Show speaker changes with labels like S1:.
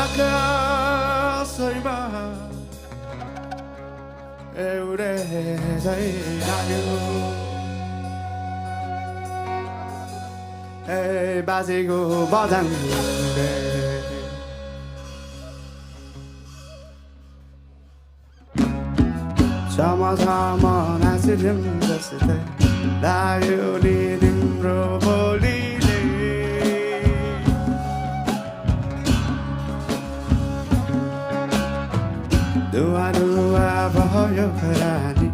S1: आकाशैमा एउटै झै लाग्यो ए बाजेको बजाङले छम छम नाचिदिउँ जस्तै लाग्यो नि तिम्रो बोलीले धुवा धुवा भयो खरानी